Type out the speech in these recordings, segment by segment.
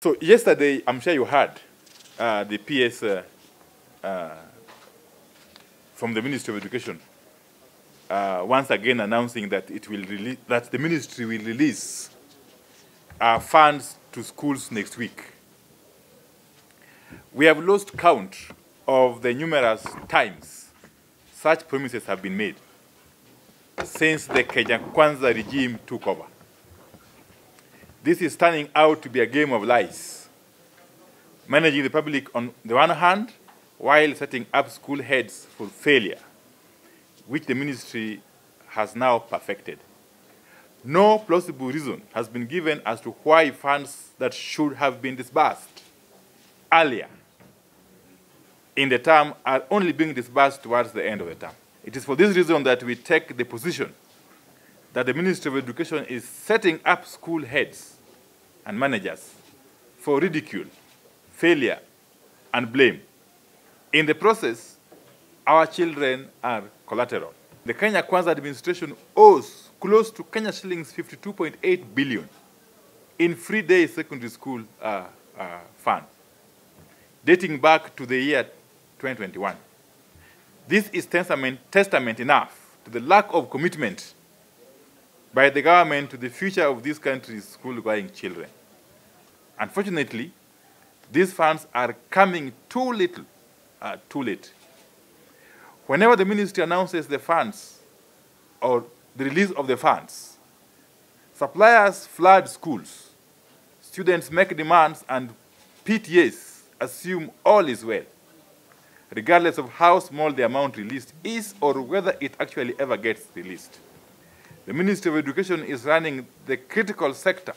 So yesterday, I'm sure you heard the PS from the Ministry of Education once again announcing that the ministry will release funds to schools next week. We have lost count of the numerous times such promises have been made since the Kenya Kwanza regime took over. This is turning out to be a game of lies, managing the public on the one hand, while setting up school heads for failure, which the ministry has now perfected. No plausible reason has been given as to why funds that should have been disbursed earlier in the term are only being disbursed towards the end of the term. It is for this reason that we take the position that the Ministry of Education is setting up school heads and managers for ridicule, failure, and blame. In the process, our children are collateral. The Kenya Kwanza administration owes close to Kenya shillings 52.8 billion in free-day secondary school fund, dating back to the year 2021. This is testament enough to the lack of commitment by the government to the future of this country's school-going children. Unfortunately, these funds are coming too late. Whenever the ministry announces the funds or the release of the funds, suppliers flood schools, students make demands, and PTAs assume all is well, regardless of how small the amount released is or whether it actually ever gets released. The Ministry of Education is running the critical sector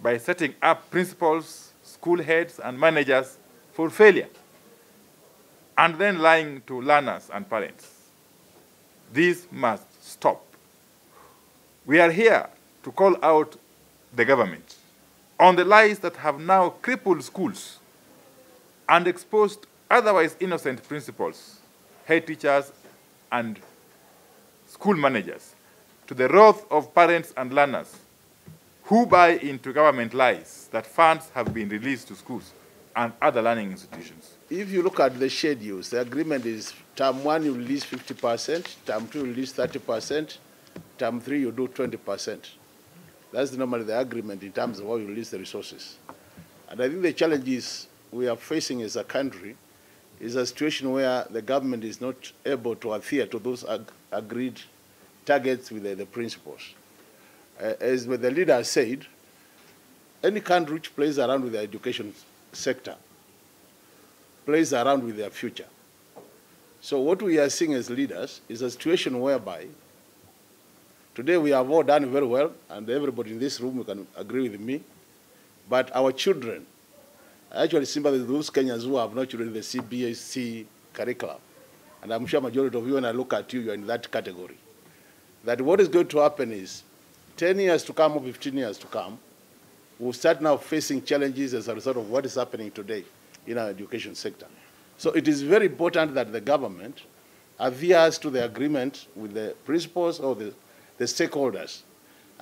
by setting up principals, school heads, and managers for failure, and then lying to learners and parents. This must stop. We are here to call out the government on the lies that have now crippled schools and exposed otherwise innocent principals, head teachers, and school managers to the wrath of parents and learners who buy into government lies that funds have been released to schools and other learning institutions. If you look at the schedules, the agreement is term 1 you release 50%, term 2 you release 30%, term 3 you do 20%. That's normally the agreement in terms of how you release the resources. And I think the challenges we are facing as a country is a situation where the government is not able to adhere to those agreed targets with the principles. As the leader said, any country which plays around with the education sector plays around with their future. So what we are seeing as leaders is a situation whereby today we have all done very well, and everybody in this room can agree with me, but our children, I actually sympathize with those Kenyans who have not children in the CBSC curriculum. And I'm sure majority of you, when I look at you, you're in that category. That what is going to happen is 10 years to come or 15 years to come, we'll start now facing challenges as a result of what is happening today in our education sector. So it is very important that the government adheres to the agreement with the principals or the stakeholders